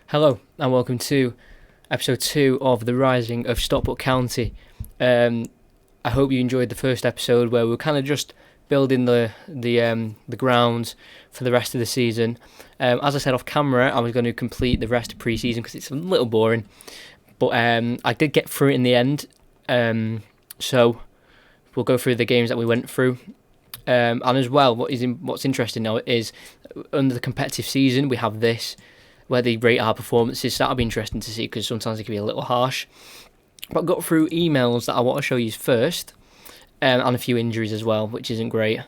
Hello and welcome to episode 2 of The Rising of Stockport County. I hope you enjoyed the first episode where we were kind of just building the grounds for the rest of the season. As I said off camera, I was going to complete the rest of pre-season because it's a little boring, but I did get through it in the end. So we'll go through the games that we went through. And as well, what's interesting now is under the competitive season we have this where they rate our performances. So that'll be interesting to see because sometimes it can be a little harsh. But I got through emails that I want to show you first, and a few injuries as well, which isn't great.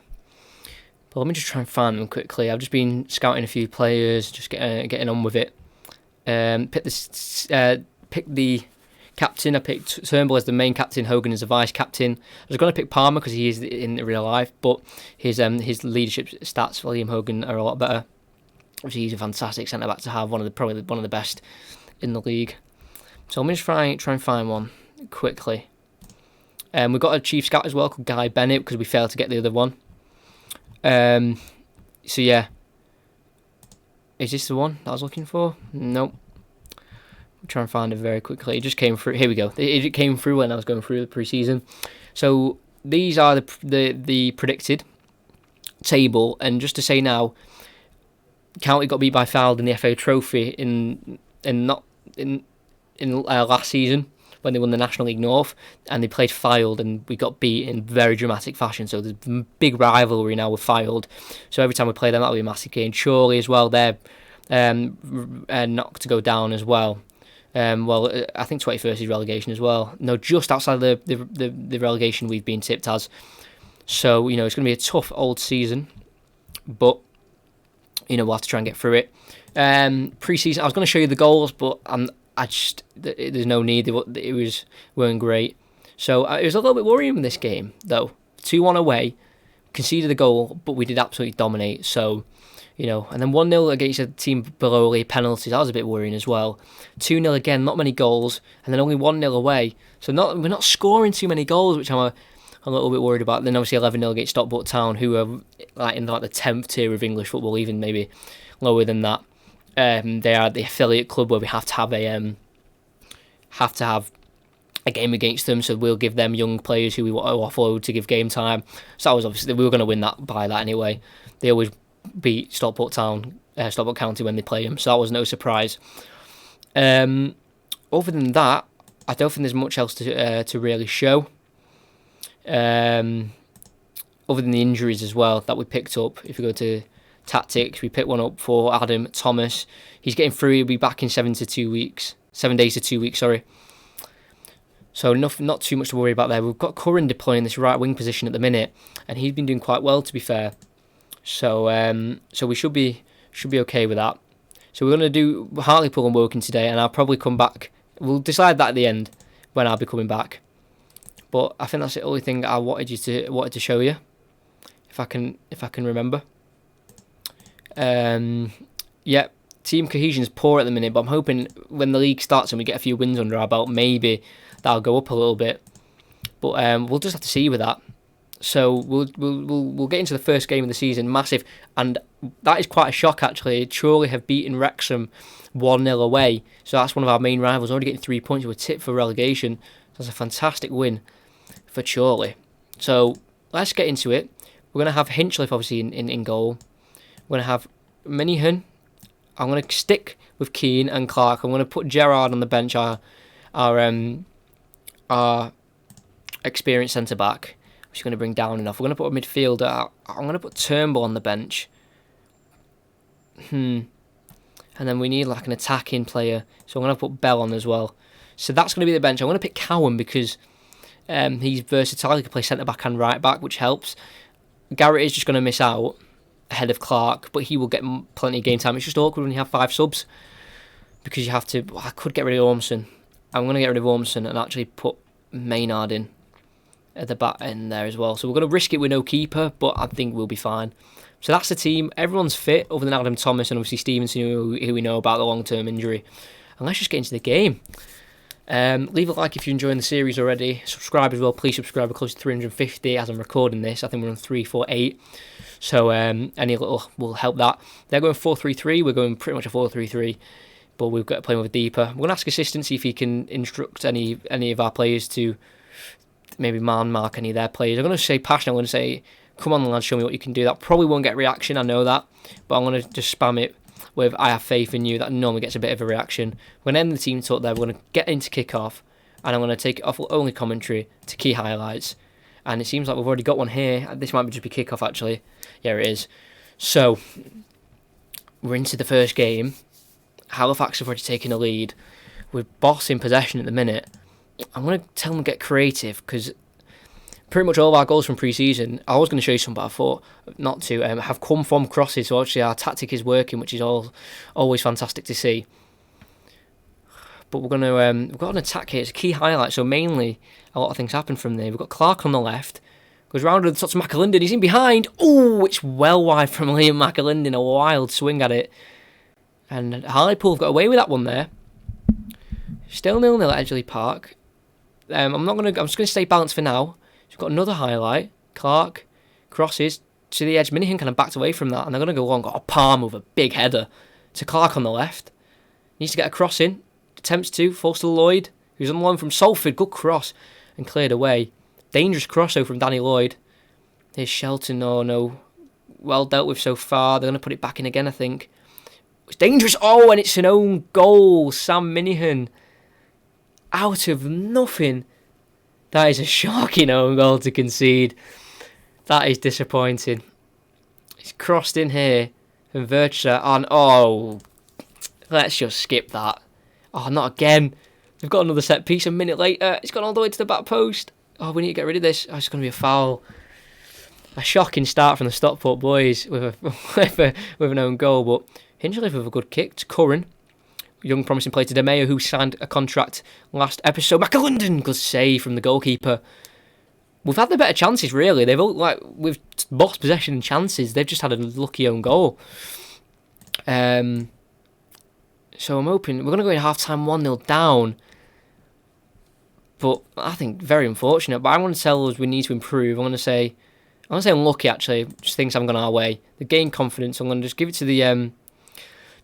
But let me just try and find them quickly. I've just been scouting a few players, just getting on with it. Pick the captain. I picked Turnbull as the main captain, Hogan as the vice captain. I was going to pick Palmer because he is in real life, but his leadership stats for Liam Hogan are a lot better. Obviously, he's a fantastic centre back to have, probably one of the best in the league. So let me just try and find one quickly. We've got a chief scout as well called Guy Bennett because we failed to get the other one. So yeah, is this the one that I was looking for? Nope. I'll try and find it very quickly. It just came through. Here we go. It came through when I was going through the pre-season. So these are the predicted table, and just to say now, County got beat by Fylde in the FA Trophy in last season when they won the National League North, and they played Fylde and we got beat in very dramatic fashion. So there's a big rivalry now with Fylde. So every time we play them, that'll be a massive game. Chorley as well, they're knocked to go down as well. I think 21st is relegation as well. No, just outside the relegation we've been tipped as. So it's going to be a tough old season, but we'll have to try and get through it. Pre-season, I was going to show you the goals, but there's no need. Weren't great. So it was a little bit worrying in this game, though. 2-1 away, conceded a goal, but we did absolutely dominate. So, and then 1-0 against a team below a penalty. That was a bit worrying as well. 2-0 again, not many goals, and then only 1-0 away. So we're not scoring too many goals, which I'm a little bit worried about. Then obviously 11-0 against Stockport Town, who are in the 10th tier of English football, even maybe lower than that. They are the affiliate club where we have to have a game against them. So we'll give them young players who we want to offload to give game time. So that was obviously we were going to win that by that anyway. They always beat Stockport County when they play them, so that was no surprise. Other than that, I don't think there's much else to really show. Other than the injuries as well that we picked up. If we go to tactics, we picked one up for Adam Thomas. He's getting through. He'll be back in 7 days to 2 weeks. Sorry. So not too much to worry about there. We've got Curran deploying this right wing position at the minute, and he's been doing quite well, to be fair. So we should be okay with that. So we're going to do Hartlepool and Woking today, and I'll probably come back. We'll decide that at the end when I'll be coming back. But I think that's the only thing I wanted to show you, if I can remember. Team cohesion is poor at the minute, but I'm hoping when the league starts and we get a few wins under our belt, maybe that'll go up a little bit. But we'll just have to see with that. So we'll get into the first game of the season, massive, and that is quite a shock actually. Chorley have beaten Wrexham 1-0 away, so that's one of our main rivals. Already getting 3 points, we were tipped for relegation. So that's a fantastic win for Chorley. So let's get into it. We're going to have Hinchliffe obviously in goal. We're going to have Minihan. I'm going to stick with Keane and Clark. I'm going to put Gerrard on the bench, our experienced centre back. Which is going to bring down enough. We're going to put a midfielder. I'm going to put Turnbull on the bench. And then we need like an attacking player. So I'm going to put Bell on as well. So that's going to be the bench. I'm going to pick Cowan because he's versatile. He can play centre-back and right-back, which helps. Garrett is just going to miss out ahead of Clark, but he will get plenty of game time. It's just awkward when you have 5 subs because you have to... I could get rid of Ormson. I'm going to get rid of Ormson and actually put Maynard in at the back end there as well. So we're going to risk it with no keeper, but I think we'll be fine. So that's the team. Everyone's fit other than Adam Thomas and obviously Stevenson, who we know about the long-term injury. And let's just get into the game. Leave a like if you're enjoying the series already. Subscribe as well. Please subscribe. We're close to 350 as I'm recording this. I think we're on 348. So any little will help that. They're going 4-3-3. We're going pretty much a 4-3-3. but we've got to play him with deeper. We're going to ask assistant, see if he can instruct any of our players to maybe man mark any of their players. I'm going to say passion. I'm going to say, come on, lads, show me what you can do. That probably won't get a reaction, I know that, but I'm going to just spam it with I have faith in you. That normally gets a bit of a reaction. We're going to end the team talk there. We're going to get into kick-off, and I'm going to take it off only commentary to key highlights. And it seems like we've already got one here. This might just be kick-off, actually. Yeah, it is. So, we're into the first game. Halifax have already taken a lead. With Boss in possession at the minute. I'm going to tell them to get creative, because pretty much all of our goals from pre-season, I was going to show you some, but I thought not to, have come from crosses. So actually our tactic is working, which is always fantastic to see. But we're going to we've got an attack here. It's a key highlight. So mainly a lot of things happen from there. We've got Clark on the left, goes round to the top to McAlinden. He's in behind. Oh, it's well wide from Liam McAlinden. A wild swing at it, and Hartlepool have got away with that one there. Still 0-0 at Edgeley Park. I'm just going to stay balanced for now. So we've got another highlight. Clark crosses to the edge. Minihan kind of backed away from that, and they're going to go long. Got a palm with a big header to Clark on the left. Needs to get a cross in. Attempts to. Falls to Lloyd, who's on loan from Salford. Good cross and cleared away. Dangerous crossover from Danny Lloyd. Here's Shelton. Oh no. Well dealt with so far. They're going to put it back in again, I think. It's dangerous. Oh, and it's an own goal. Sam Minihan. Out of nothing. That is a shocking own goal to concede. That is disappointing. It's crossed in here from Vercher on. Oh, let's just skip that. Oh, not again. They've got another set piece a minute later. It's gone all the way to the back post. Oh, we need to get rid of this. Oh, it's going to be a foul. A shocking start from the Stockport boys with with an own goal. But Hinchliffe with a good kick to Curran. Young promising player to DeMeo, who signed a contract last episode. McAlinden, good save from the goalkeeper. We've had the better chances, really. They've all, with Boss possession and chances, they've just had a lucky own goal. So I'm hoping we're going to go in half time 1-0 down. But I think very unfortunate. But I want to tell us we need to improve. I want to say unlucky, actually. Just things haven't gone our way. The game confidence. I'm going to just give it to the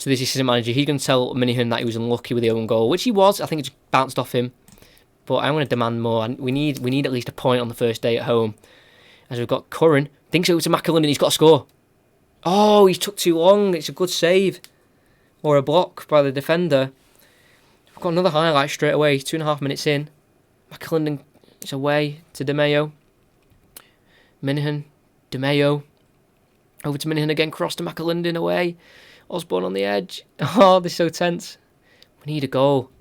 this assistant manager. He's going to tell Minihan that he was unlucky with the own goal, which he was. I think it just bounced off him. But I'm going to demand more. And we need at least a point on the first day at home. As we've got Curran. Thinks over to McAlinden. He's got to score. Oh, he's took too long. It's a good save. Or a block by the defender. We've got another highlight straight away. 2.5 minutes in. McAlinden is away to DeMeo. Minihan. DeMeo. Over to Minihan again. Cross to McAlinden away. Osborne on the edge. Oh, they're so tense. We need a goal.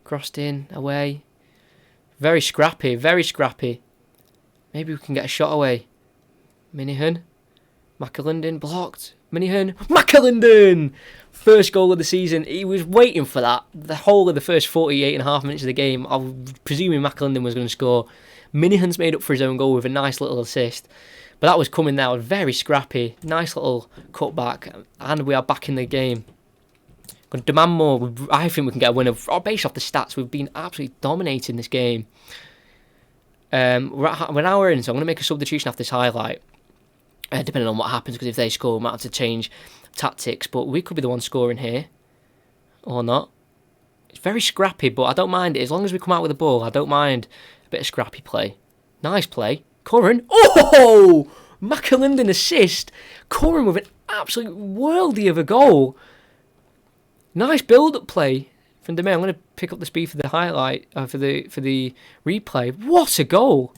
Crossed in, away. Very scrappy, very scrappy. Maybe we can get a shot away. Minihan. McAlinden blocked. Minihan. McAlinden! First goal of the season. He was waiting for that. The whole of the first 48.5 minutes of the game. I was presuming McAlinden was going to score. Minihan's made up for his own goal with a nice little assist. But that was coming now, very scrappy, nice little cutback, and we are back in the game. Going to demand more. I think we can get a winner. Based off the stats, we've been absolutely dominating this game. We're an hour in, so I'm going to make a substitution after this highlight, depending on what happens, because if they score, we might have to change tactics, but we could be the one scoring here, or not. It's very scrappy, but I don't mind it. As long as we come out with the ball, I don't mind a bit of scrappy play. Nice play. Curran. Oh! McAlinden assist. Curran with an absolute worldie of a goal. Nice build-up play from DeMeo. I'm going to pick up the speed for the highlight, for the replay. What a goal.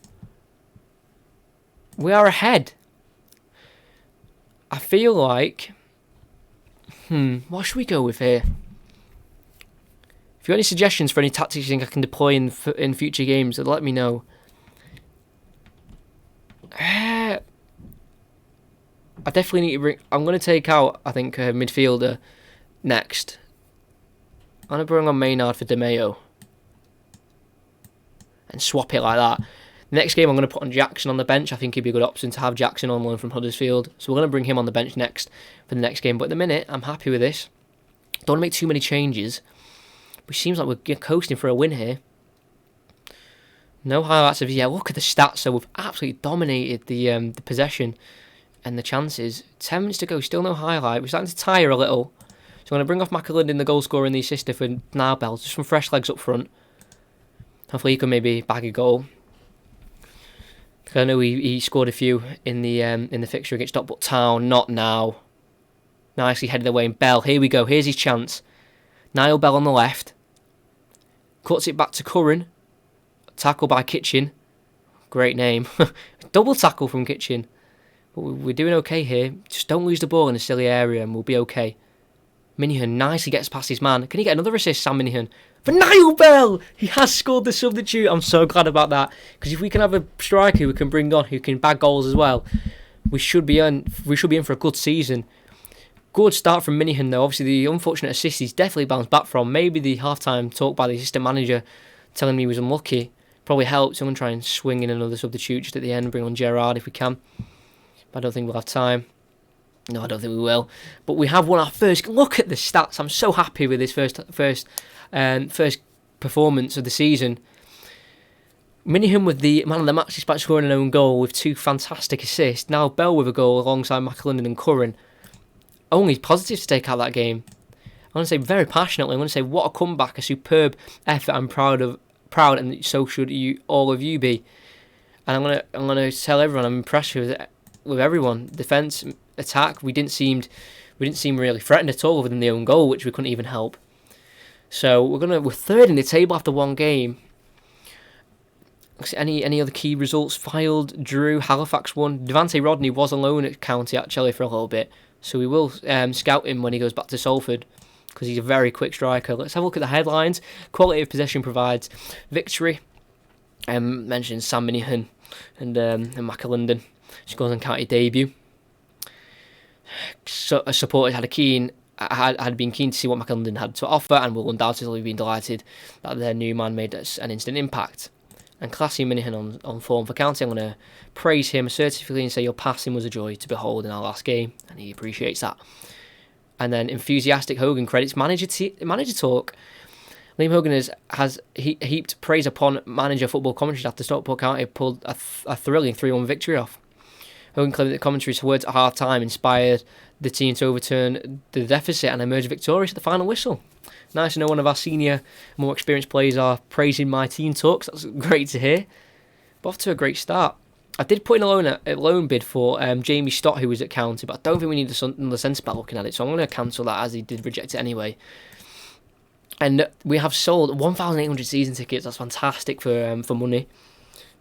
We are ahead. I feel like... what should we go with here? If you got any suggestions for any tactics you think I can deploy in future games, let me know. I definitely need to bring... I'm going to take out, I think, a midfielder next. I'm going to bring on Maynard for DeMeo. And swap it like that. The next game I'm going to put on Jackson on the bench. I think he'd be a good option to have Jackson on loan from Huddersfield. So we're going to bring him on the bench next for the next game. But at the minute, I'm happy with this. Don't want to make too many changes. But it seems like we're coasting for a win here. No highlights of... Yeah, look at the stats. So we've absolutely dominated the possession and the chances. 10 minutes to go. Still no highlight. We're starting to tire a little. So I'm going to bring off McAlinden, the goal scorer and the assister for Niall Bell. Just some fresh legs up front. Hopefully he can maybe bag a goal. I know he scored a few in the fixture against Stockport Town. Not now. Nicely headed away. And Bell, here we go. Here's his chance. Niall Bell on the left. Cuts it back to Curran. Tackle by Kitchen. Great name. Double tackle from Kitchen. But we're doing okay here. Just don't lose the ball in a silly area and we'll be okay. Minihan nicely gets past his man. Can he get another assist, Sam Minihan? For Niall Bell! He has scored the substitute. I'm so glad about that. Because if we can have a striker we can bring on who can bag goals as well, we should be in for a good season. Good start from Minihan though. Obviously the unfortunate assist he's definitely bounced back from. Maybe the half-time talk by the assistant manager telling me he was unlucky probably helped. So I'm going to try and swing in another substitute just at the end. Bring on Gerard if we can. But I don't think we'll have time. No, I don't think we will. But we have won our first. Look at the stats. I'm so happy with this first performance of the season. Minihan with the man of the match despite scoring an own goal with 2 fantastic assists. Now Bell with a goal alongside McAlinden and Curran. Only positive to take out that game. I want to say very passionately. I want to say what a comeback, a superb effort. I'm proud, and so should you, all of you be. And I'm gonna tell everyone I'm impressed with everyone. Defence, attack. We didn't seem really threatened at all within the own goal, which we couldn't even help. So we're third in the table after one game. Any other key results? Filed, drew, Halifax won. Devante Rodney was alone at County actually for a little bit, so we will scout him when he goes back to Salford because he's a very quick striker. Let's have a look at the headlines. Quality of possession provides victory. Mentioned Sam Minihan and McAlinden. Scores on county debut. So, supporters had been keen to see what McAlinden had to offer and will undoubtedly be delighted that their new man made an instant impact. And classy Minihan on form for County. I'm going to praise him assertively and say your passing was a joy to behold in our last game, and he appreciates that. And then enthusiastic Hogan credits manager talk. Liam Hogan has heaped praise upon manager football commentaries after Stockport County pulled a thrilling 3-1 victory off. Hogan claimed that the commentary's words at half-time inspired the team to overturn the deficit and emerge victorious at the final whistle. Nice to know one of our senior, more experienced players are praising my team talks. That's great to hear. But off to a great start. I did put in a loan bid for Jamie Stott, who was at County, but I don't think we need another centre-back looking at it, so I'm going to cancel that as he did reject it anyway. And we have sold 1,800 season tickets. That's fantastic for money,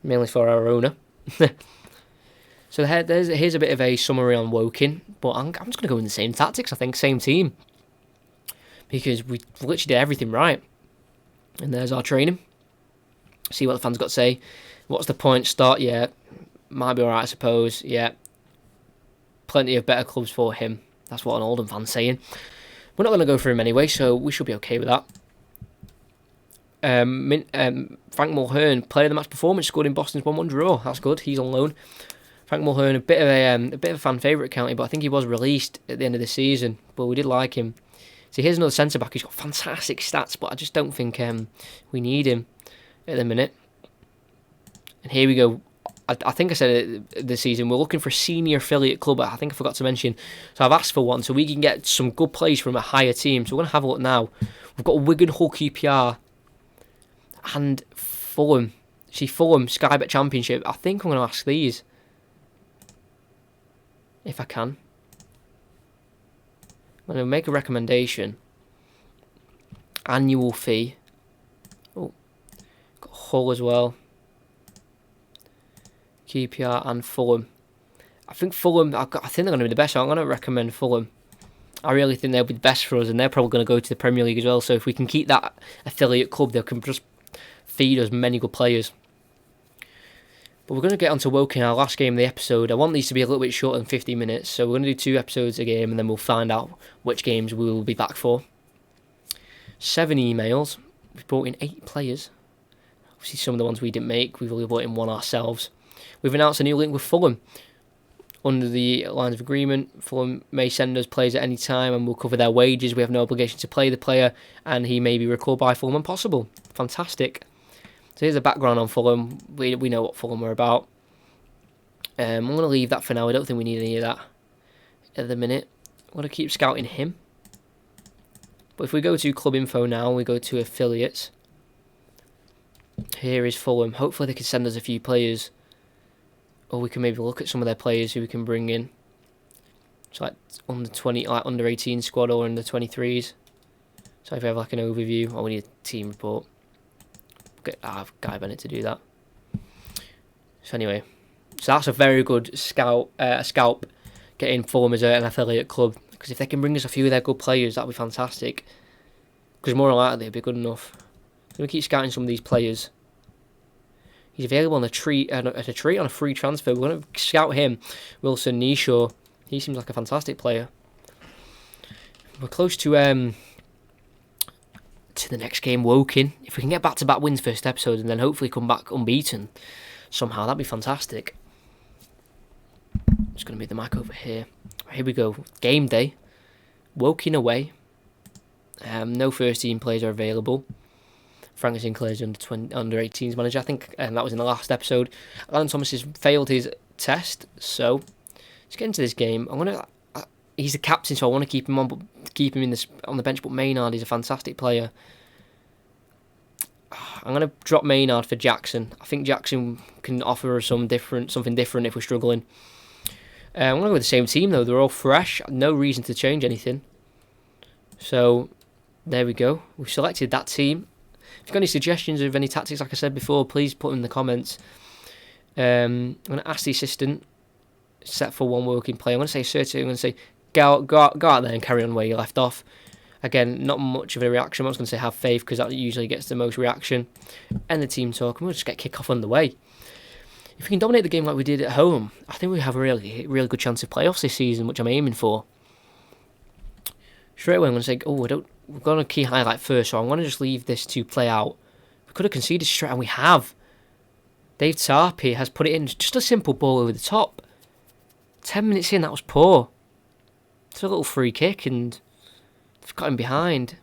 mainly for our owner. So here's a bit of a summary on Woking, but I'm just going to go in the same tactics, I think, same team. Because we literally did everything right. And there's our training. See what the fans got to say. What's the point? Start, yeah. Might be alright, I suppose. Yeah. Plenty of better clubs for him. That's what an Oldham fan's saying. We're not going to go for him anyway, so we should be okay with that. Frank Mulhern, player of the match performance, scored in Boston's 1-1 draw. That's good. He's on loan. Frank Mulhern, a bit of a fan favourite at County, but I think he was released at the end of the season. But we did like him. So here's another centre-back. He's got fantastic stats, but I just don't think we need him at the minute. And here we go. I think I said it this season, we're looking for a senior affiliate club. I think I forgot to mention. So I've asked for one, so we can get some good plays from a higher team. So we're going to have a look now. We've got Wigan, Hull QPR, and Fulham. See, Fulham, Sky Bet Championship. I think I'm going to ask these. If I can. I'm going to make a recommendation. Annual fee. Oh, got Hull as well. QPR and Fulham. I think Fulham, I think they're going to be the best. So I'm going to recommend Fulham. I really think they'll be the best for us, and they're probably going to go to the Premier League as well. So if we can keep that affiliate club, they can just feed us many good players. But we're going to get on to Woking, our last game of the episode. I want these to be a little bit shorter than 50 minutes, so we're going to do 2 episodes a game, and then we'll find out which games we will be back for. 7 emails. We've brought in 8 players. Obviously, some of the ones we didn't make, we've only brought in 1 ourselves. We've announced a new link with Fulham. Under the lines of agreement, Fulham may send us players at any time, and we'll cover their wages. We have no obligation to play the player, and he may be recalled by Fulham when possible. Fantastic. So here's the background on Fulham. We know what Fulham are about. I'm going to leave that for now. I don't think we need any of that at the minute. I'm going to keep scouting him. But if we go to club info now, we go to affiliates. Here is Fulham. Hopefully they can send us a few players. Or we can maybe look at some of their players who we can bring in. So like under 20, like under 18 squad or under 23s. So if we have like an overview, we need a team report. Get Guy Bennett to do that. So anyway, so that's a very good scalp getting Fulham as an affiliate club. Because if they can bring us a few of their good players, that'd be fantastic. Because more than likely, it'd be good enough. I'm going to keep scouting some of these players. He's available on a treat on a free transfer. We're going to scout him. Wilson Nishaw. He seems like a fantastic player. We're close to the next game, Woking. If we can get back-to-back wins first episode and then hopefully come back unbeaten somehow, that'd be fantastic. Just going to move the mic over here. Here we go. Game day. Woking away. No first team players are available. Frank Sinclair's under 18s manager, I think, and that was in the last episode. Alan Thomas has failed his test, so let's get into this game. He's the captain, so I want to keep him on the bench. But Maynard is a fantastic player. I'm going to drop Maynard for Jackson. I think Jackson can offer us something different if we're struggling. I'm going to go with the same team though. They're all fresh. No reason to change anything. So there we go. We've selected that team. If you've got any suggestions of any tactics, like I said before, please put them in the comments. I'm going to ask the assistant, set for one working play. I'm going to say search it. I'm going to say go out there and carry on where you left off. Again, not much of a reaction. I was going to say have faith because that usually gets the most reaction. End the team talk, and we'll just get kick-off underway. If we can dominate the game like we did at home, I think we have a really good chance of playoffs this season, which I'm aiming for. Straight away, I'm going to say, we've got a key highlight first, so I'm going to just leave this to play out. We could have conceded straight, and we have. Dave Tarpey has put it in, just a simple ball over the top. 10 minutes in, that was poor. It's a little free kick, and they've got him behind.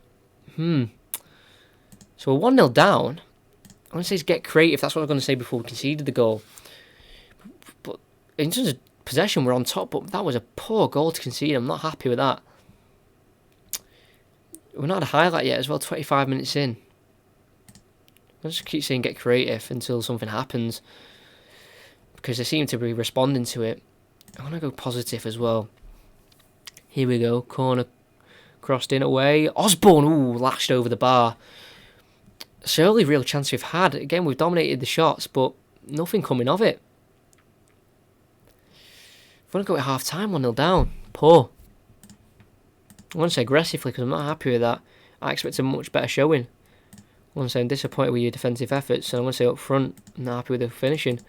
So we're 1-0 down. I'm going to say get creative, that's what I was going to say before we conceded the goal. But in terms of possession, we're on top, but that was a poor goal to concede. I'm not happy with that. We're not had a highlight yet as well, 25 minutes in. I'll just keep saying get creative until something happens. Because they seem to be responding to it. I want to go positive as well. Here we go. Corner crossed in away. Osborne, lashed over the bar. It's the only real chance we've had. Again, we've dominated the shots, but nothing coming of it. I want to go at half-time, 1-0 down. Poor. I want to say aggressively because I'm not happy with that. I expect a much better showing. I want to say I'm disappointed with your defensive efforts, and I want to say up front, I'm not happy with the finishing.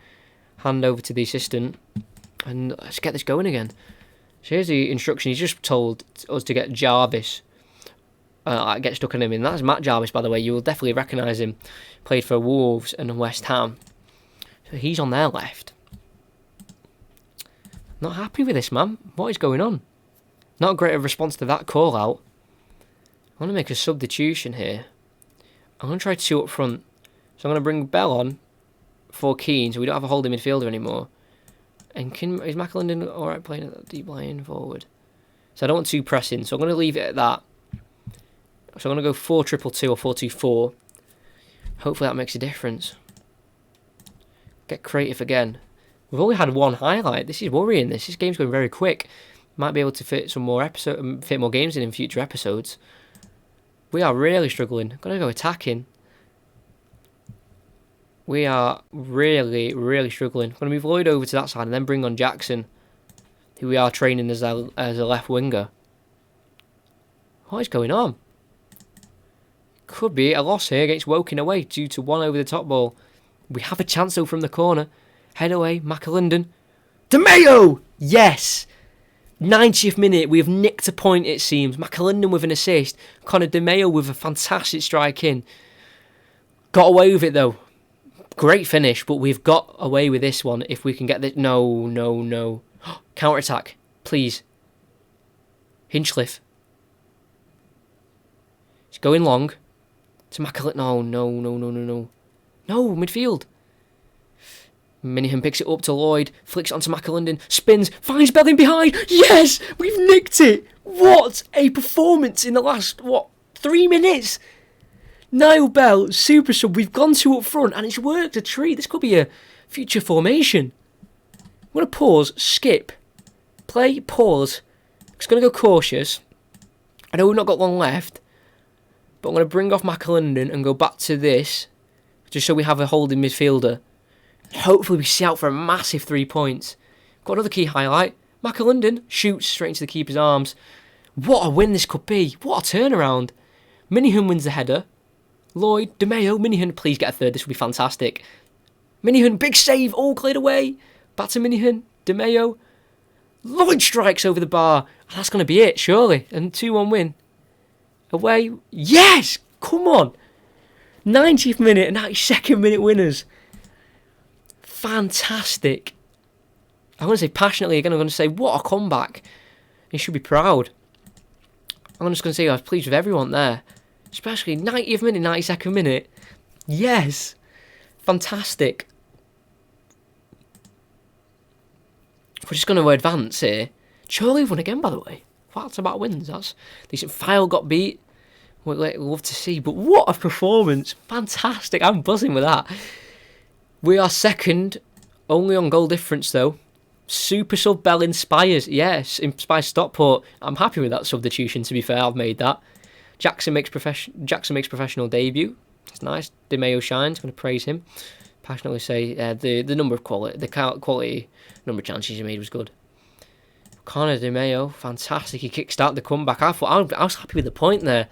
Hand over to the assistant, and let's get this going again. So here's the instruction. He's just told us to get Jarvis. Get stuck on him, and that's Matt Jarvis, by the way. You will definitely recognise him. Played for Wolves and West Ham. So he's on their left. Not happy with this, man. What is going on? Not a great response to that call out. I want to make a substitution here. I'm going to try 2 up front. So I'm going to bring Bell on for Keane, so we don't have a holding midfielder anymore. And is McAlinden alright playing at that deep line forward? So I don't want 2 pressing, so I'm going to leave it at that. So I'm going to go 4-2-2 or 4-2-4. Hopefully that makes a difference. Get creative again. We've only had 1 highlight. This is worrying. This game's going very quick. Might be able to fit more games in future episodes. We are really struggling. Got to go attacking. We are really, really struggling. Going to move Lloyd over to that side and then bring on Jackson, who we are training as a left winger. What is going on? Could be a loss here against Woking away due to 1 over the top ball. We have a chance though from the corner. Head away, McAlinden. DeMeo! Yes! 90th minute, we have nicked a point it seems. McAlinden with an assist. Connor DeMeo with a fantastic strike in. Got away with it though. Great finish, but we've got away with this one if we can get this. No. Counter-attack, please. Hinchcliffe. It's going long. To McAlinden. No. No, midfield. Minihan picks it up to Lloyd, flicks it onto McAlinden, spins, finds Belling behind. Yes! We've nicked it! What a performance in the last, 3 minutes. Niall Bell, super sub. We've gone 2 up front, and it's worked a treat. This could be a future formation. I'm going to pause, skip, play, pause. It's going to go cautious. I know we've not got long left, but I'm going to bring off McAlinden and go back to this, just so we have a holding midfielder. Hopefully we see out for a massive 3 points. Got another key highlight. McAlinden shoots straight into the keeper's arms. What a win this could be. What a turnaround. Minihan wins the header. Lloyd, DeMeo, Minihan, please get a third. This would be fantastic. Minihan, big save, all cleared away. Back to Minihan, DeMeo. Lloyd strikes over the bar. That's going to be it, surely. And 2-1 win. Away. Yes! Come on. 90th minute and 92nd minute winners. Fantastic. I'm going to say passionately again, I'm going to say, what a comeback. You should be proud. I'm just going to say I was pleased with everyone there. Especially 90th minute, 92nd minute. Yes. Fantastic. We're just going to advance here. Chorley won again, by the way. That's about wins. That's decent. File got beat. We'd love to see. But what a performance. Fantastic. I'm buzzing with that. We are second. Only on goal difference, though. Super sub Bell inspires. Yes, inspires Stockport. I'm happy with that substitution, to be fair. I've made that. Jackson makes professional debut. That's nice. DeMeo shines. I'm going to praise him. Passionately say the number of quality number of chances he made was good. Connor DeMeo, fantastic. He kickstarted the comeback. I was happy with the point there.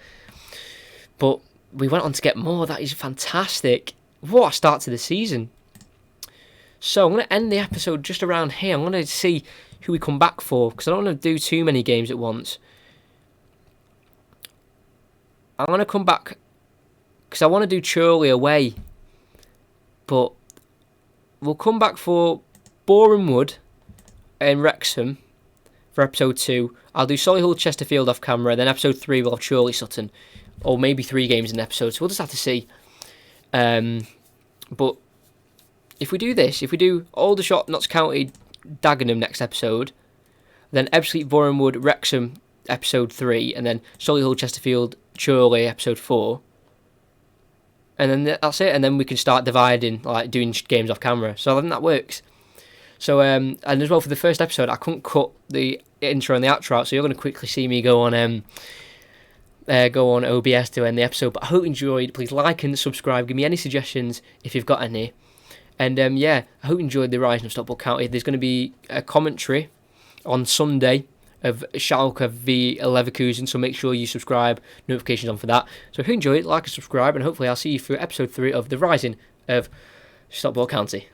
But we went on to get more. That is fantastic. What a start to the season. So I'm going to end the episode just around here. I'm going to see who we come back for, because I don't want to do too many games at once. I'm going to come back because I want to do Chorley away. But we'll come back for Boreham Wood and Wrexham for episode 2. I'll do Solihull Chesterfield off camera. Then episode 3 we'll have Chorley Sutton. Or maybe 3 games in the episode. So we'll just have to see. But if we do this, if we do Aldershot, Notts County, Dagenham next episode, then Ebbsfleet, Boreham Wood, Wrexham episode 3, and then Solihull Chesterfield, Chorley episode 4. And then that's it, and then we can start dividing, like doing games off camera. So I think that works. So, and as well for the first episode, I couldn't cut the intro and the outro out, so you're going to quickly see me go on OBS to end the episode. But I hope you enjoyed. Please like and subscribe. Give me any suggestions if you've got any. And I hope you enjoyed the Rising of Stockport County. There's going to be a commentary on Sunday of Schalke v Leverkusen, so make sure you subscribe, notifications on for that. So if you enjoyed, like and subscribe, and hopefully I'll see you for episode 3 of The Rising of Stockport County.